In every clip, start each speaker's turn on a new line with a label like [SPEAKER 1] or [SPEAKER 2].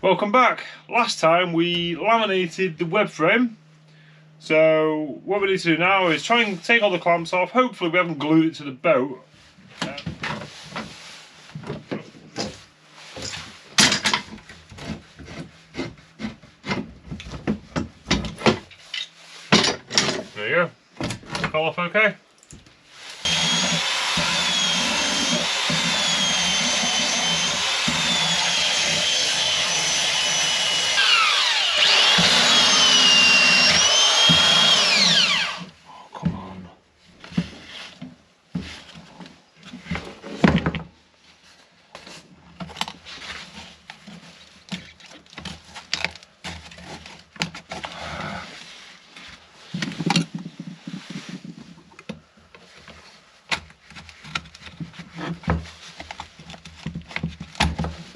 [SPEAKER 1] Welcome back. Last time we laminated the web frame, so what we need to do now is try and take all the clamps off. Hopefully we haven't glued it to the boat. There you go. Fell off okay.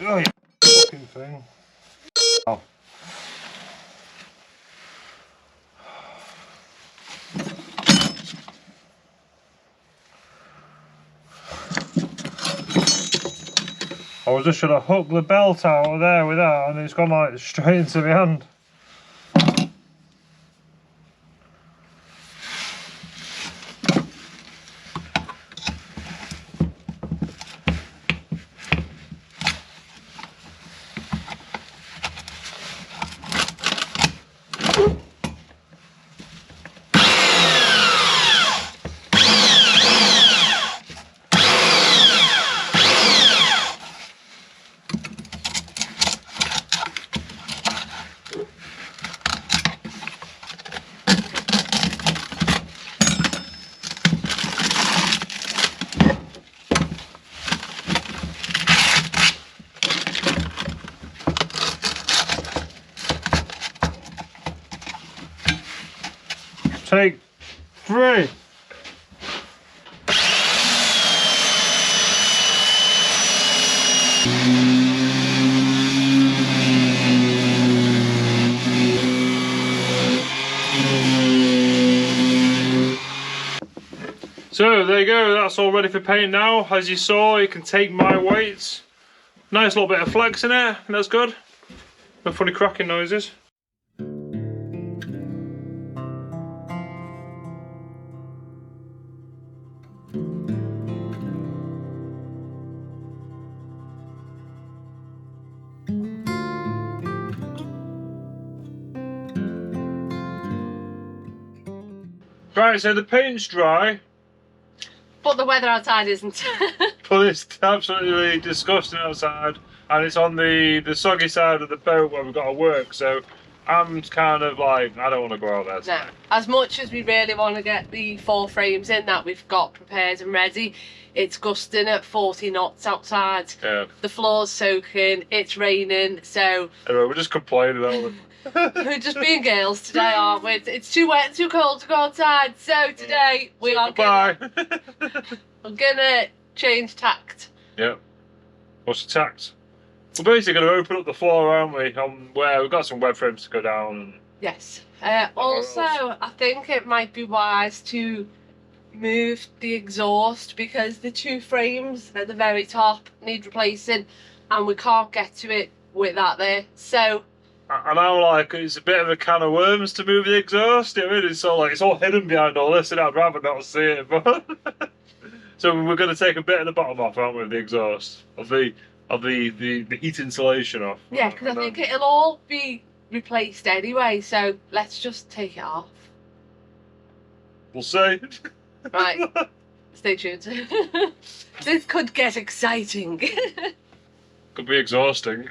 [SPEAKER 1] Oh, you fucking thing. Oh. I was just trying to hook the belt out of there with that, and it's gone like straight into my hand. Take 3. So there you go, that's all ready for paint now. As you saw, you can take my weights. Nice little bit of flex in it, that's good. No funny cracking noises. Right, so the paint's dry.
[SPEAKER 2] But the weather outside isn't.
[SPEAKER 1] But it's absolutely disgusting outside, and it's on the soggy side of the boat where we've got to work, so I'm kind of like, I don't want to go out there tonight.
[SPEAKER 2] No. As much as we really want to get the 4 frames in that we've got prepared and ready, it's gusting at 40 knots outside.
[SPEAKER 1] Yeah.
[SPEAKER 2] The floor's soaking, it's raining, so...
[SPEAKER 1] Anyway, we're just complaining all the
[SPEAKER 2] we're just being girls today, aren't we? It's too wet and too cold to go outside, so today we are gonna change tact.
[SPEAKER 1] Yep. What's the tact? We're basically going to open up the floor, aren't we? Where we've got some web frames to go down. And...
[SPEAKER 2] Yes. Also, I think it might be wise to move the exhaust because the 2 frames at the very top need replacing, and we can't get to it with that there. So.
[SPEAKER 1] And I'm like, it's a bit of a can of worms to move the exhaust. You know, it's all hidden behind all this, and I'd rather not see it. But so we're going to take a bit of the bottom off, aren't we, of the exhaust, of the heat insulation off.
[SPEAKER 2] Yeah, because I think it'll all be replaced anyway. So let's just take it off.
[SPEAKER 1] We'll see.
[SPEAKER 2] Right, stay tuned. This could get exciting.
[SPEAKER 1] Could be exhausting.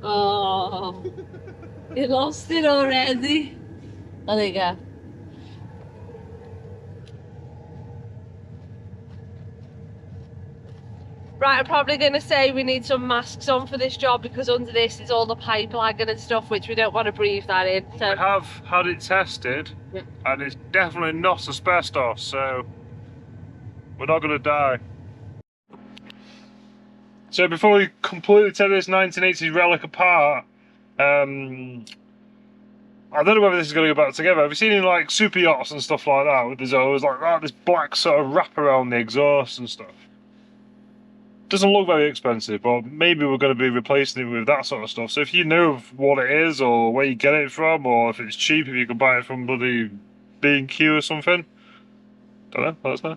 [SPEAKER 2] Oh, you lost it already. Oh, there you go. Right, I'm probably going to say we need some masks on for this job because under this is all the pipe lagging and stuff, which we don't want to breathe that in. So.
[SPEAKER 1] We have had it tested, and it's definitely not asbestos, so we're not going to die. So before we completely tear this 1980s relic apart, I don't know whether this is going to go back together. Have you seen in like super yachts and stuff like that, with there's always like this black sort of wrap around the exhaust and stuff? Doesn't look very expensive, but maybe we're going to be replacing it with that sort of stuff. So if you know what it is, or where you get it from, or if it's cheap, if you can buy it from bloody B&Q or something, don't know, let us know.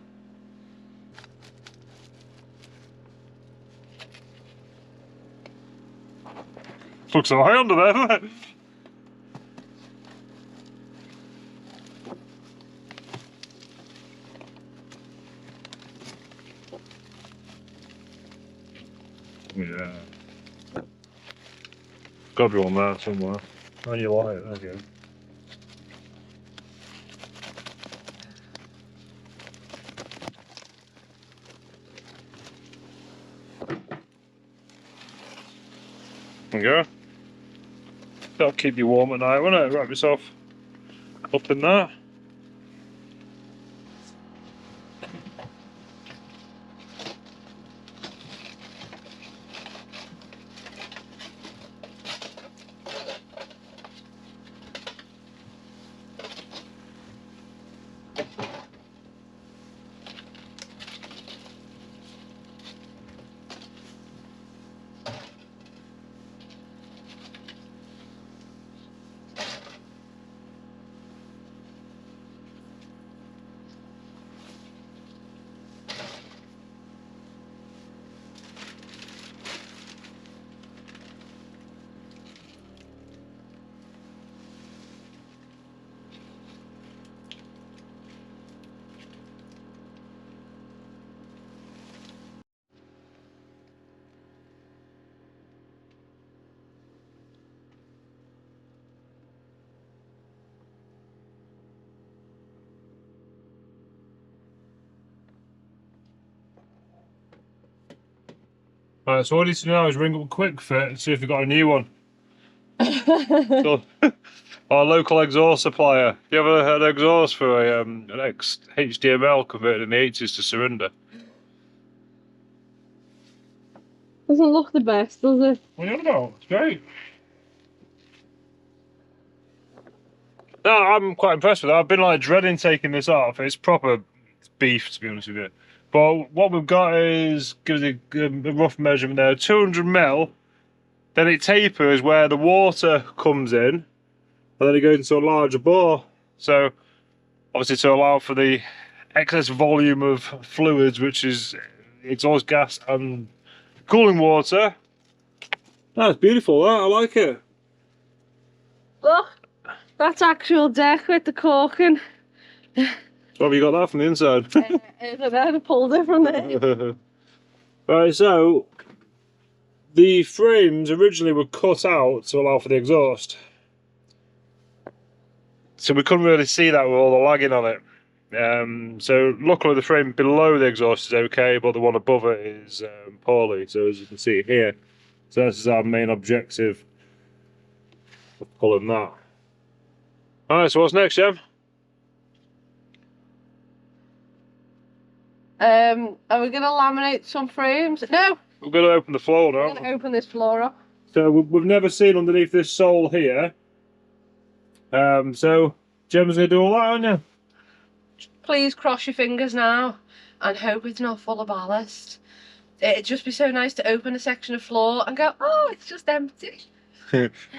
[SPEAKER 1] Looks so high under there, doesn't it? Yeah. Got to be on that somewhere. Oh, you like it, there you go. There you go. That'll keep you warm at night, won't it? Wrap yourself up in that. Right, so all you need to do now is ring up Quick Fit and see if they've got a new one. So, our local exhaust supplier. You ever had exhaust for a, an HDML converted in the 80s to Sarinda?
[SPEAKER 2] Doesn't look the best, does it?
[SPEAKER 1] What are you on about? It's great. No, I'm quite impressed with it. I've been like dreading taking this off. It's proper beef, to be honest with you. But what we've got is, gives a rough measurement there, 200 mil. Then it tapers where the water comes in, and then it goes into a larger bore. So, obviously to allow for the excess volume of fluids, which is exhaust gas and cooling water. That's beautiful, that. I like it.
[SPEAKER 2] Look, that's actual deck with the corking.
[SPEAKER 1] So have you got that from the inside?
[SPEAKER 2] I don't know, I pulled it from there.
[SPEAKER 1] Right, so the frames originally were cut out to allow for the exhaust. So we couldn't really see that with all the lagging on it. So luckily the frame below the exhaust is okay, but the one above it is poorly. So as you can see here, so this is our main objective of pulling that. Alright, so what's next, Jem?
[SPEAKER 2] Are we going to laminate some frames? No!
[SPEAKER 1] We're going to open the floor now.
[SPEAKER 2] We're going to open this floor up.
[SPEAKER 1] So we've never seen underneath this sole here. So Jem's going to do all that, aren't you?
[SPEAKER 2] Please cross your fingers now and hope it's not full of ballast. It'd just be so nice to open a section of floor and go, oh, it's just empty.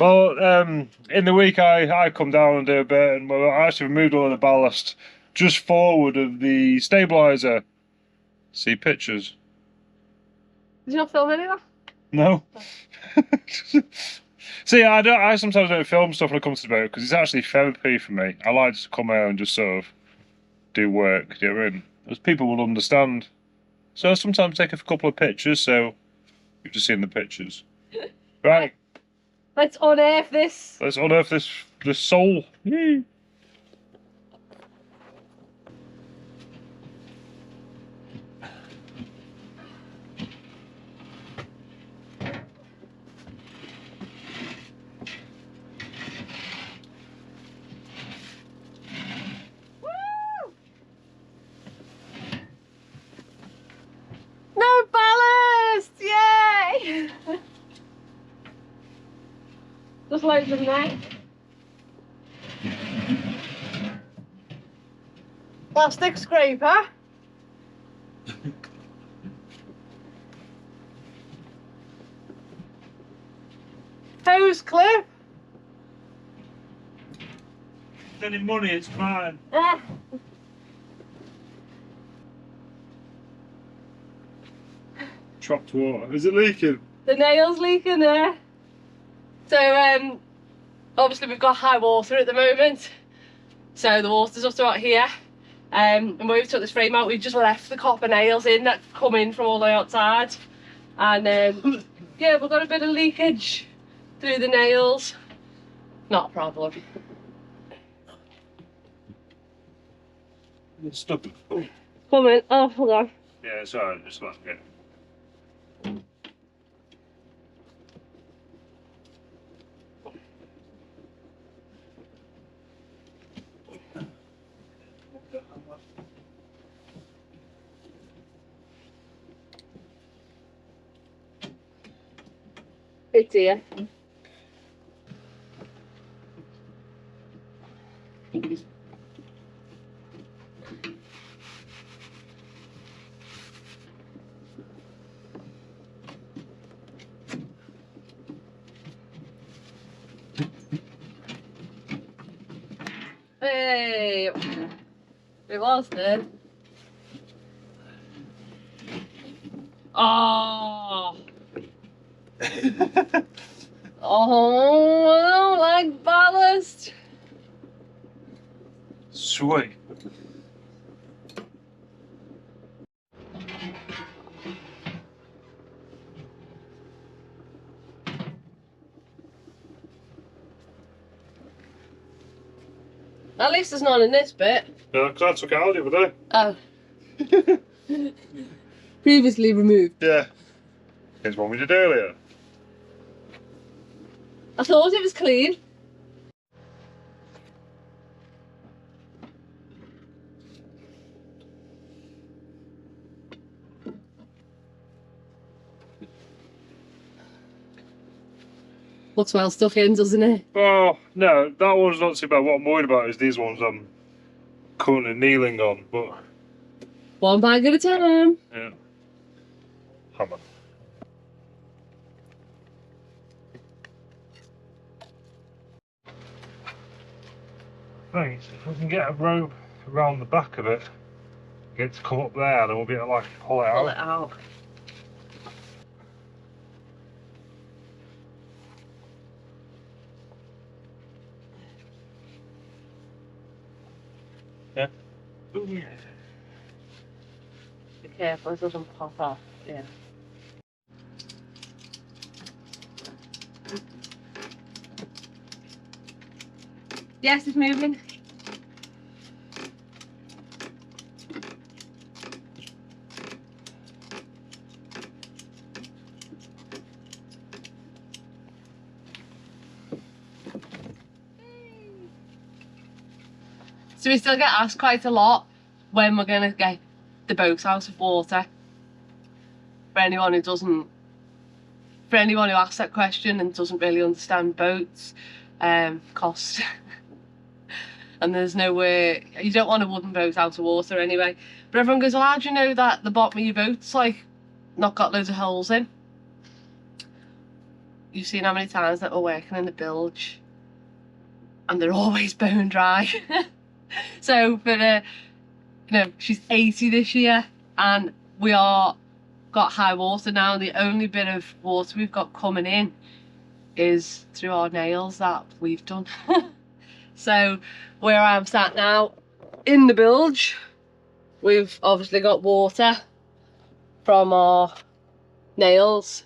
[SPEAKER 1] Well, in the week I come down and do a bit, and I actually removed all of the ballast just forward of the stabiliser. See pictures?
[SPEAKER 2] Did you not film any of that?
[SPEAKER 1] No. See, I sometimes don't film stuff when it comes to the boat because it's actually therapy for me. I like to come out and just sort of do work. Do you know what I mean? As people will understand. So I sometimes take a couple of pictures, so you've just seen the pictures. Right.
[SPEAKER 2] Let's unearth this.
[SPEAKER 1] Let's unearth this soul. Yay.
[SPEAKER 2] No ballast! Yay! nails loads in there. Plastic scraper. Hose clip.
[SPEAKER 1] Any money, it's mine. Trapped water. Is it leaking?
[SPEAKER 2] The nail's leaking there. So obviously we've got high water at the moment. So the water's up to about here. And when we took this frame out, we just left the copper nails in that come in from all the way outside. And yeah, we've got a bit of leakage through the nails. Not a problem.
[SPEAKER 1] It's stuck.
[SPEAKER 2] Come in. Oh, hold on.
[SPEAKER 1] Yeah, it's alright, just let it.
[SPEAKER 2] It's here. Hey, we lost it. Oh. Oh, I don't like ballast.
[SPEAKER 1] Sweet.
[SPEAKER 2] At least it's not in this bit.
[SPEAKER 1] Yeah, because I took it out the other day.
[SPEAKER 2] Oh. Previously removed.
[SPEAKER 1] Yeah. Here's one we did earlier.
[SPEAKER 2] I thought it was clean. Looks well stuck in, doesn't it?
[SPEAKER 1] Oh, no, that one's not too bad. What I'm worried about is these ones I'm currently kneeling on, but...
[SPEAKER 2] One bag at a time.
[SPEAKER 1] Yeah. Hammer. Right, if we can get a rope around the back of it, get it to come up there, then we'll be able to like pull it out.
[SPEAKER 2] Pull it out.
[SPEAKER 1] Yeah. Ooh, yeah.
[SPEAKER 2] Be careful, it doesn't pop off. Yeah. Yes, it's moving. So we still get asked quite a lot when we're going to get the boat out of water. For anyone who asks that question and doesn't really understand boats, cost. And there's nowhere, you don't want a wooden boat out of water anyway. But everyone goes, well, how do you know that the bottom of your boat's like not got loads of holes in? You've seen how many times that we're working in the bilge and they're always bone dry. So for you know, she's 80 this year and we are got high water now. The only bit of water we've got coming in is through our nails that we've done. So where I'm sat now in the bilge, we've obviously got water from our nails.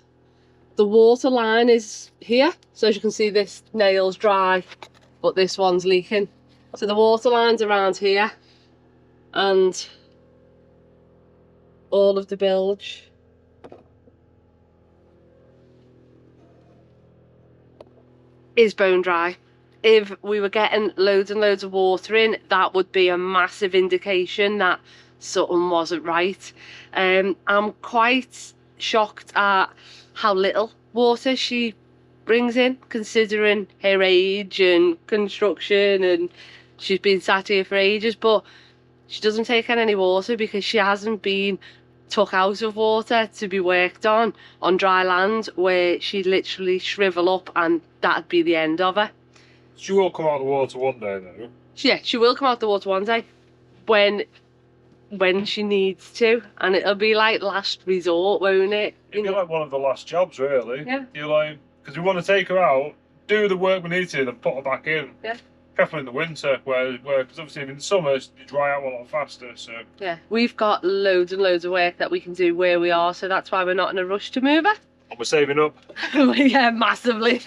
[SPEAKER 2] The water line is here, so as you can see this nail's dry but this one's leaking. So the water line's around here and all of the bilge is bone dry. If we were getting loads and loads of water in, that would be a massive indication that something wasn't right. I'm quite shocked at how little water she brings in, considering her age and construction, and she's been sat here for ages, but she doesn't take in any water because she hasn't been took out of water to be worked on dry land, where she'd literally shrivel up and that'd be the end of her.
[SPEAKER 1] She will come out of the water one day though.
[SPEAKER 2] Yeah, she will come out the water one day when she needs to, and it'll be like last resort, won't it?
[SPEAKER 1] It'll be like one of the last jobs, really.
[SPEAKER 2] Yeah.
[SPEAKER 1] You're like, because we want to take her out, do the work we need to, then put her back in.
[SPEAKER 2] Yeah.
[SPEAKER 1] Careful in the winter, because obviously in the summer you dry out a lot faster. So
[SPEAKER 2] yeah, we've got loads and loads of work that we can do where we are, so that's why we're not in a rush to move her.
[SPEAKER 1] and we're saving up.
[SPEAKER 2] Yeah, massively.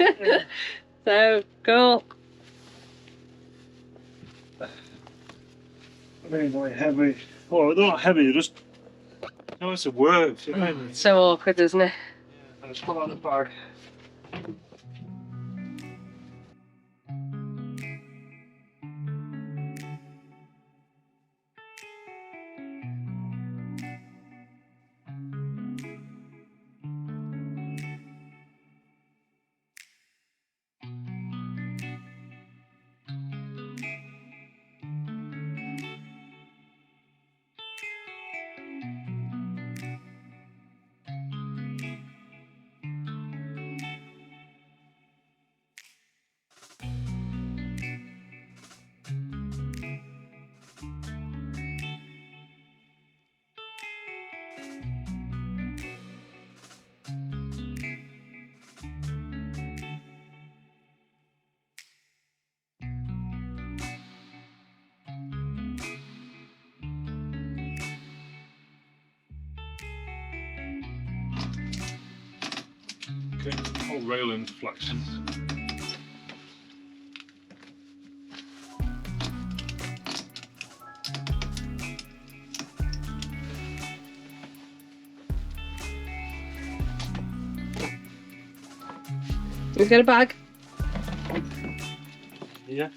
[SPEAKER 2] So cool.
[SPEAKER 1] I mean, like heavy. Well, they're not heavy. They're just. No, it's a word.
[SPEAKER 2] So awkward, isn't it?
[SPEAKER 1] Yeah, and it's put on the bag. Okay, whole railing flexion.
[SPEAKER 2] You got a bag?
[SPEAKER 1] Yeah.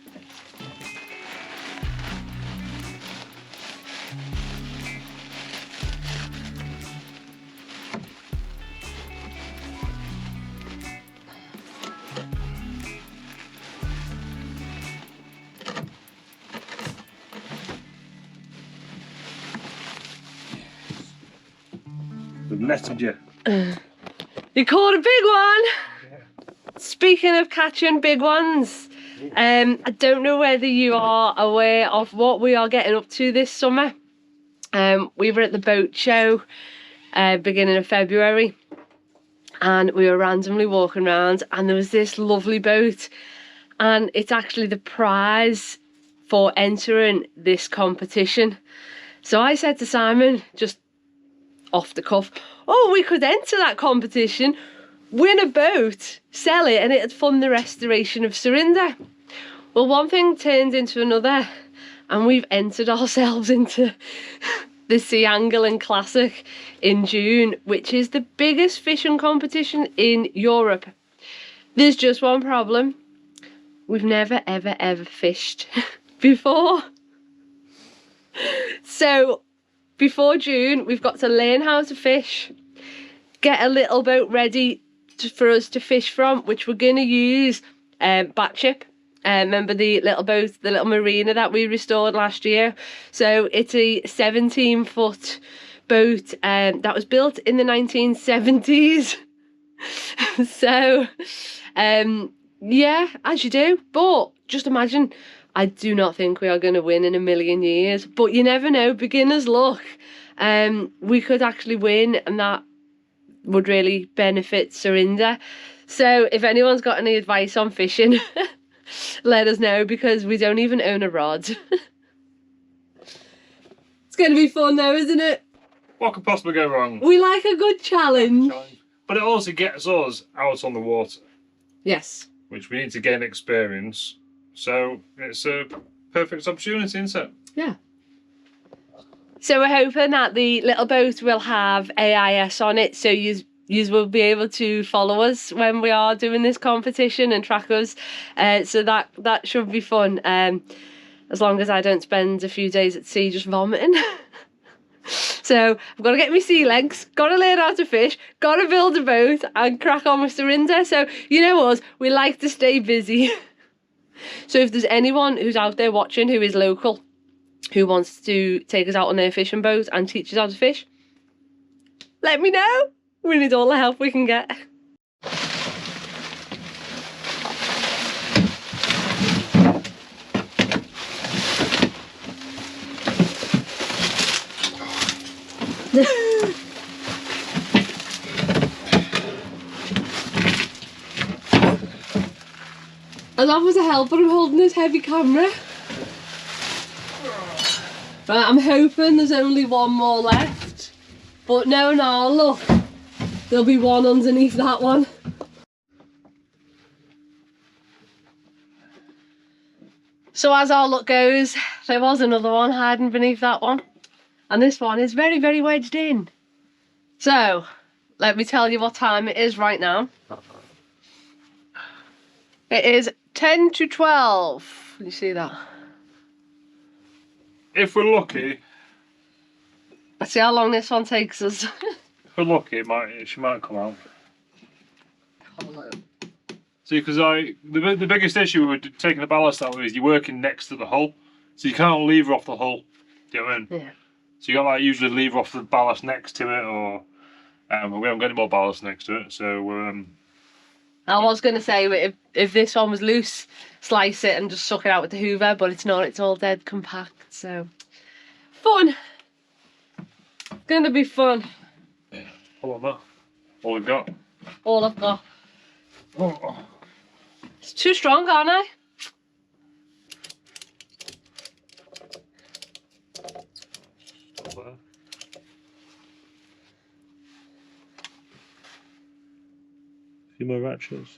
[SPEAKER 1] We've netted you.
[SPEAKER 2] You caught a big one! Speaking of catching big ones, I don't know whether you are aware of what we are getting up to this summer. We were at the boat show beginning of February, and we were randomly walking around, and there was this lovely boat, and it's actually the prize for entering this competition. So I said to Simon, just off the cuff, oh, we could enter that competition, win a boat, sell it, and it'd fund the restoration of Sarinda. Well, one thing turned into another, and we've entered ourselves into the Sea Angling Classic in June, which is the biggest fishing competition in Europe. There's just one problem. We've never, ever, ever fished before. So, before June, we've got to learn how to fish, get a little boat ready for us to fish from, which we're going to use Batship. Remember the little boat, the little marina that we restored last year? So it's a 17-foot boat that was built in the 1970s. So, yeah, as you do. But just imagine, I do not think we are going to win in a million years. But you never know, beginner's luck. We could actually win, and that would really benefit Sarinda. So if anyone's got any advice on fishing, let us know, because we don't even own a rod. It's going to be fun though, isn't it?
[SPEAKER 1] What could possibly go wrong?
[SPEAKER 2] We like a good challenge.
[SPEAKER 1] But it also gets us out on the water.
[SPEAKER 2] Yes.
[SPEAKER 1] Which we need to gain experience. So it's a perfect opportunity, isn't it?
[SPEAKER 2] Yeah. So we're hoping that the little boat will have AIS on it, so you will be able to follow us when we are doing this competition and track us. So that should be fun. As long as I don't spend a few days at sea just vomiting. So I've got to get my sea legs, got to learn how to fish, got to build a boat and crack on with Sarinda. So you know us, we like to stay busy. So if there's anyone who's out there watching who is local, who wants to take us out on their fishing boat and teach us how to fish, let me know. We need all the help we can get. As I was a helper, I'm holding this heavy camera. Right, I'm hoping there's only one more left. But no, look. There'll be one underneath that one. So as our luck goes, there was another one hiding beneath that one. And this one is very, very wedged in. So, let me tell you what time it is right now. It is 10 to 12. Can you see that?
[SPEAKER 1] If we're lucky.
[SPEAKER 2] Let's see how long this one takes us.
[SPEAKER 1] If we're lucky, she might come out. See, because the biggest issue with taking the ballast out is you're working next to the hull, so you can't lever off the hull. Do you know what I mean? Yeah. So you got to like usually lever off the ballast next to it, or we haven't got any more ballast next to it. So
[SPEAKER 2] I was going to say if this one was loose, slice it and just suck it out with the hoover, but it's not. It's all dead compact. So fun. Gonna be fun.
[SPEAKER 1] Hold on, that. All we've got.
[SPEAKER 2] All I've got.
[SPEAKER 1] Oh.
[SPEAKER 2] It's too strong, aren't I?
[SPEAKER 1] A few more ratchets.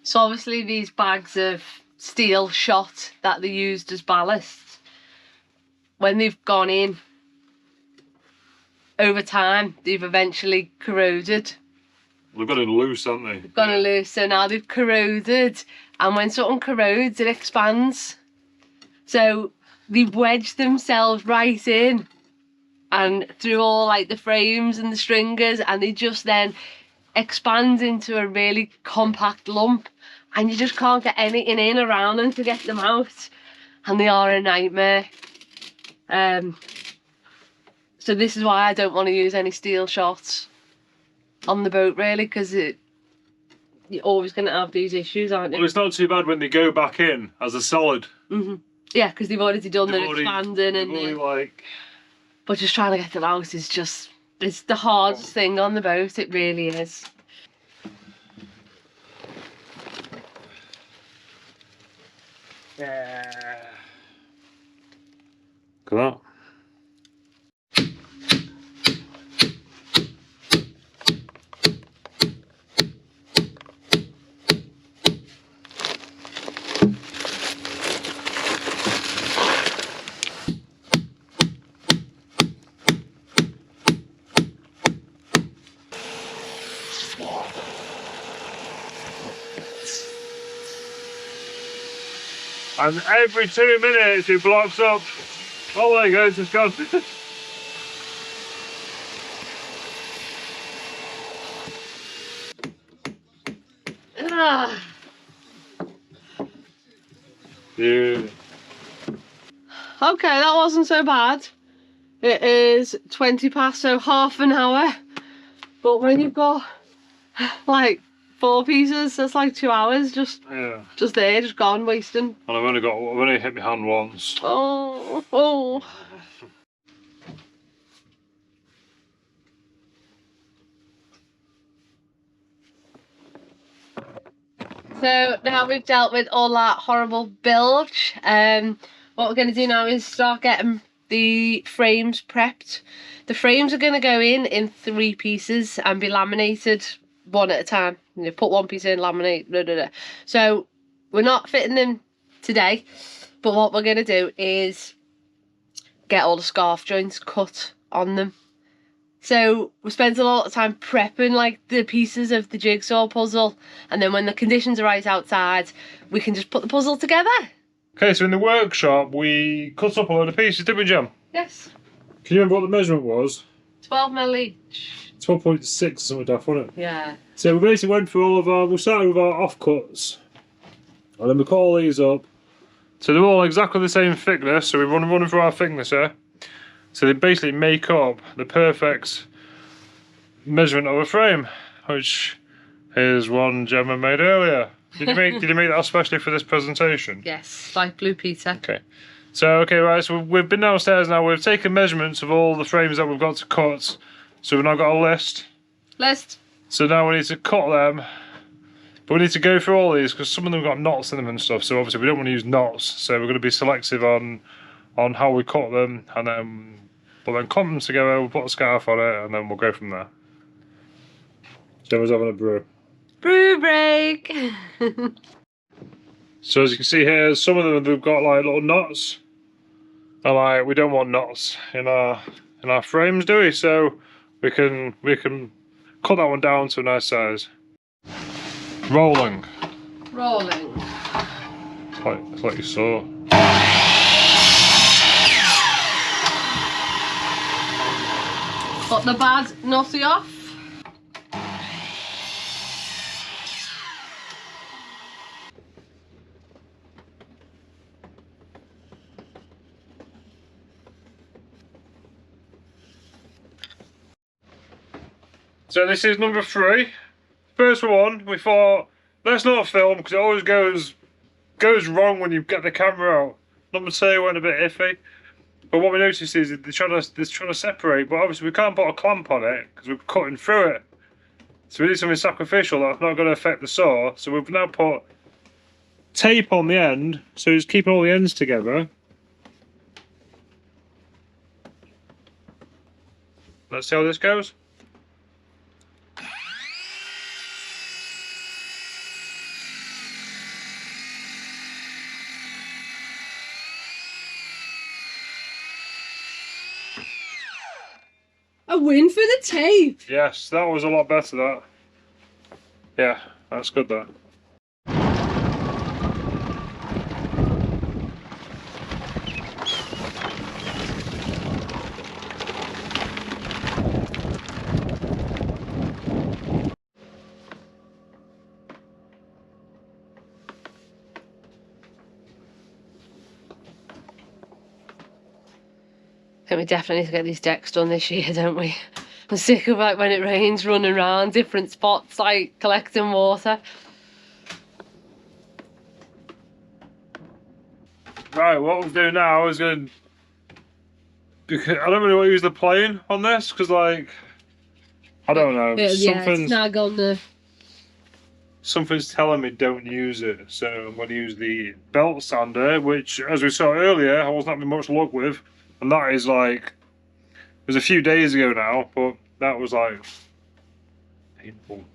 [SPEAKER 2] So obviously these bags of steel shot that they used as ballast, when they've gone in, over time they've eventually corroded.
[SPEAKER 1] They've got it loose, haven't they?
[SPEAKER 2] They've gone loose, so now they've corroded, and when something corrodes it expands. So they've wedged themselves right in and through all like the frames and the stringers, and they just then expand into a really compact lump, and you just can't get anything in around them to get them out, and they are a nightmare. So this is why I don't want to use any steel shots on the boat, really, because you're always going to have these issues, aren't you?
[SPEAKER 1] Well, it's not too bad when they go back in as a solid.
[SPEAKER 2] Yeah, because they've already done their expanding and but just trying to get them out is just, it's the hardest thing on the boat. It really is.
[SPEAKER 1] Yeah. Look at that. And every 2 minutes it blocks up. Oh, there you go, it's just gone. Yeah.
[SPEAKER 2] Okay, that wasn't so bad. It is 20 past, so half an hour. But when you've got like 4 pieces, that's like 2 hours just there, just gone, wasting.
[SPEAKER 1] And I've only hit my hand once.
[SPEAKER 2] Oh. So now we've dealt with all that horrible bilge, what we're going to do now is start getting the frames prepped. The frames are going to go in 3 pieces and be laminated one at a time. You know, put one piece in, laminate, blah, blah, blah. So we're not fitting them today, But what we're going to do is get all the scarf joints cut on them. So we spent a lot of time prepping like the pieces of the jigsaw puzzle, and then when the conditions are right outside, we can just put the puzzle together.
[SPEAKER 1] Okay, so in the workshop we cut up a load of pieces, didn't we, Jem?
[SPEAKER 2] Yes.
[SPEAKER 1] Can you remember what the measurement was?
[SPEAKER 2] 12mm each.
[SPEAKER 1] 12.6 or something daft, wasn't it?
[SPEAKER 2] Yeah.
[SPEAKER 1] So we basically went through all of our, we started with our offcuts, and then we cut all these up. So they're all exactly the same thickness, so we're running through our thickness here. So they basically make up the perfect measurement of a frame, which is one Gemma made earlier. Did you make that especially for this presentation?
[SPEAKER 2] Yes, like Blue Peter.
[SPEAKER 1] Okay. So, okay, right, so we've been downstairs now, we've taken measurements of all the frames that we've got to cut. So we've now got a list. So now we need to cut them. But we need to go through all these because some of them have got knots in them and stuff. So obviously we don't want to use knots. So we're going to be selective on how we cut them, and then we'll then clump them together. We'll put a scarf on it, and then we'll go from there. Gemma's having a brew.
[SPEAKER 2] Brew break.
[SPEAKER 1] So as you can see here, some of them they've got like little knots. And like we don't want knots in our frames, do we? So we can cut that one down to a nice size. Rolling. It's like you saw.
[SPEAKER 2] Got the bad knotty off.
[SPEAKER 1] So this is number 3. First one, we thought, let's not film because it always goes wrong when you get the camera out. Number 2 went a bit iffy. But what we noticed is they're trying to separate, but obviously we can't put a clamp on it because we're cutting through it. So we need something sacrificial that's not going to affect the saw. So we've now put tape on the end, so it's keeping all the ends together. Let's see how this goes.
[SPEAKER 2] A win for the tape.
[SPEAKER 1] Yes, that was a lot better, that. Yeah, that's good, that.
[SPEAKER 2] I think we definitely need to get these decks done this year, don't we? I'm sick of like when it rains running around different spots like collecting water.
[SPEAKER 1] Right, what we'll do now is going to... I don't really want to use the plane on this because like... I don't know.
[SPEAKER 2] It's snag on the...
[SPEAKER 1] Something's telling me don't use it. So I'm going to use the belt sander, which as we saw earlier I wasn't having much luck with. And that is like, it was a few days ago now, but that was like painful.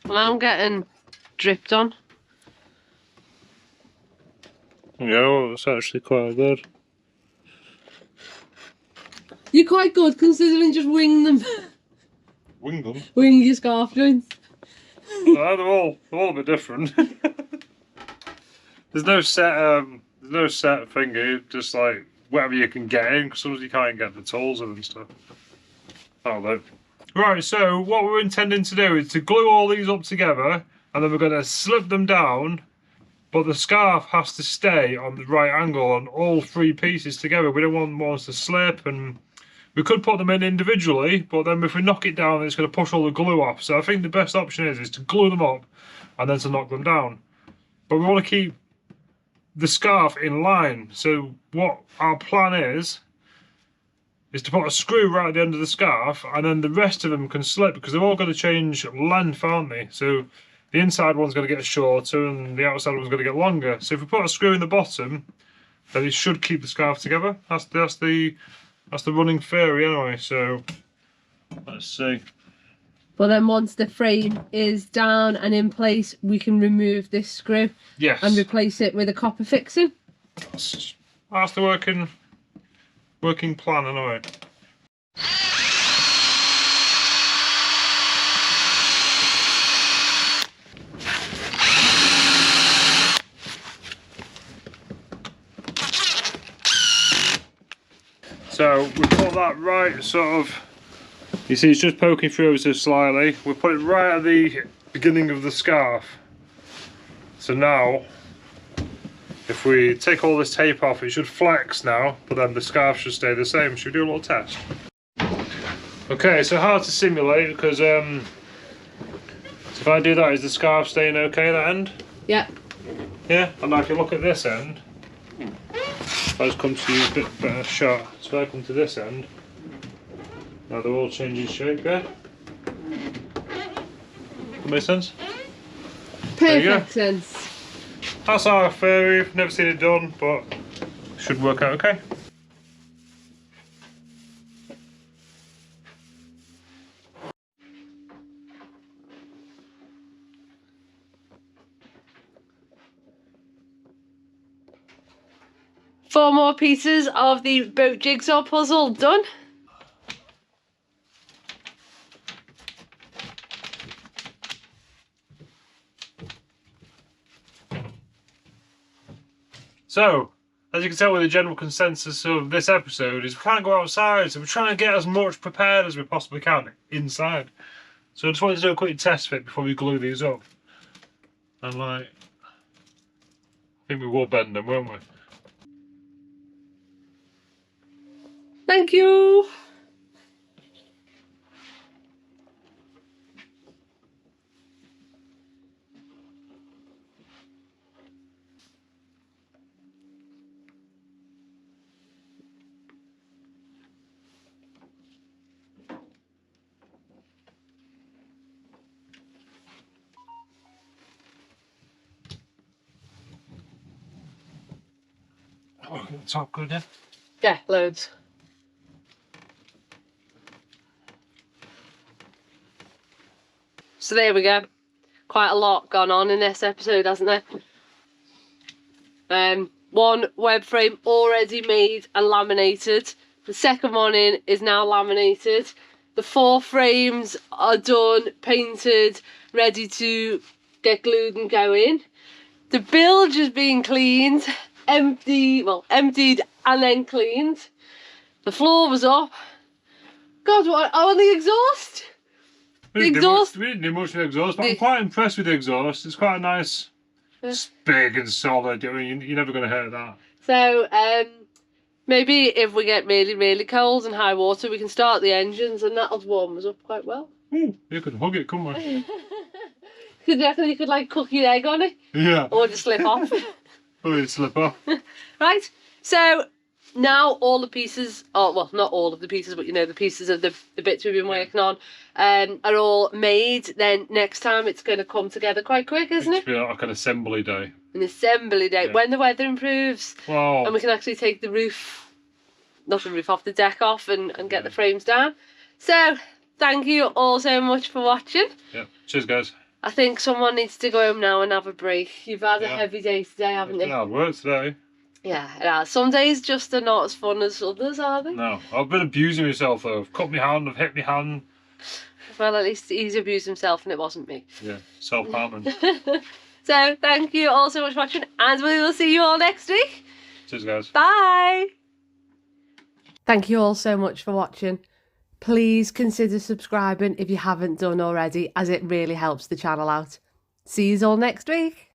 [SPEAKER 2] Well, I'm getting dripped on.
[SPEAKER 1] Yeah, that's actually quite good.
[SPEAKER 2] You're quite good considering just wing them.
[SPEAKER 1] Wing them?
[SPEAKER 2] Wing your scarf joints.
[SPEAKER 1] No, they're all a bit different. There's no set thingy, just like whatever you can get in, because sometimes you can't get the tools in and stuff. Oh, no. Right, so what we're intending to do is to glue all these up together, and then we're going to slip them down, but the scarf has to stay on the right angle on all 3 pieces together. We don't want ones to slip, and we could put them in individually, but then if we knock it down, it's going to push all the glue off. So I think the best option is to glue them up and then to knock them down. But we want to keep the scarf in line. So what our plan is is to put a screw right at the end of the scarf, and then the rest of them can slip because they're all going to change length, aren't they? So the inside one's going to get shorter and the outside one's going to get longer. So if we put a screw in the bottom, then it should keep the scarf together. That's the running theory anyway. So let's see.
[SPEAKER 2] But then once the frame is down and in place, we can remove this screw.
[SPEAKER 1] Yes.
[SPEAKER 2] And replace it with a copper fixing.
[SPEAKER 1] That's the working plan anyway. So we put that right sort of, you see it's just poking through ever so slightly. We put it right at the beginning of the scarf. So now, if we take all this tape off, it should flex now, but then the scarf should stay the same. Should we do a little test? Okay, so hard to simulate because so if I do that, is the scarf staying okay, that end?
[SPEAKER 2] Yeah.
[SPEAKER 1] Yeah, and now if you look at this end, if I just come to you a bit better shot, so if I come to this end, now they're all changing shape, yeah? That makes sense?
[SPEAKER 2] Perfect sense.
[SPEAKER 1] That's our theory, never seen it done, but should work out okay.
[SPEAKER 2] Four more pieces of the boat jigsaw puzzle done.
[SPEAKER 1] So, as you can tell with the general consensus of this episode is we can't go outside, so we're trying to get as much prepared as we possibly can inside. So I just wanted to do a quick test fit before we glue these up. And like, I think we will bend them, won't we?
[SPEAKER 2] Thank you.
[SPEAKER 1] Oh, the top good, yeah?
[SPEAKER 2] Yeah, loads. So there we go. Quite a lot gone on in this episode, hasn't there? One web frame already made and laminated. The second one in is now laminated. The 4 frames are done, painted, ready to get glued and go in. The bilge is being cleaned, emptied and then cleaned. The floor was up. God, what? Oh, and the exhaust.
[SPEAKER 1] We didn't do much with the exhaust, but I'm quite impressed with the exhaust. It's quite a nice, it's big and solid. I mean, you're never going to hurt that.
[SPEAKER 2] So, maybe if we get really, really cold and high water, we can start the engines and that'll warm us up quite well.
[SPEAKER 1] Ooh, you could hug it, couldn't we?
[SPEAKER 2] You reckon you could like cook your egg on it?
[SPEAKER 1] Yeah.
[SPEAKER 2] Or just slip off?
[SPEAKER 1] Oh, it'd slip off.
[SPEAKER 2] Right, so now all the pieces, well, not all of the pieces, but you know, the pieces of the bits we've been working on are all made. Then next time it's going to come together quite quick, isn't it?
[SPEAKER 1] It's like an assembly day.
[SPEAKER 2] An assembly day, when the weather improves.
[SPEAKER 1] Wow.
[SPEAKER 2] And we can actually take the roof, not the roof off, the deck off and get the frames down. So, thank you all so much for watching.
[SPEAKER 1] Yeah, cheers guys.
[SPEAKER 2] I think someone needs to go home now and have a break. You've had a heavy day today, haven't you?
[SPEAKER 1] It's been hard work today.
[SPEAKER 2] Yeah, it has. Some days just are not as fun as others, are they?
[SPEAKER 1] No, I've been abusing myself though. I've cut my hand, I've hit my hand.
[SPEAKER 2] Well, at least he's abused himself and it wasn't me.
[SPEAKER 1] Yeah, self-harming.
[SPEAKER 2] So, thank you all so much for watching and we will see you all next week.
[SPEAKER 1] Cheers guys.
[SPEAKER 2] Bye! Thank you all so much for watching. Please consider subscribing if you haven't done already, as it really helps the channel out. See you all next week.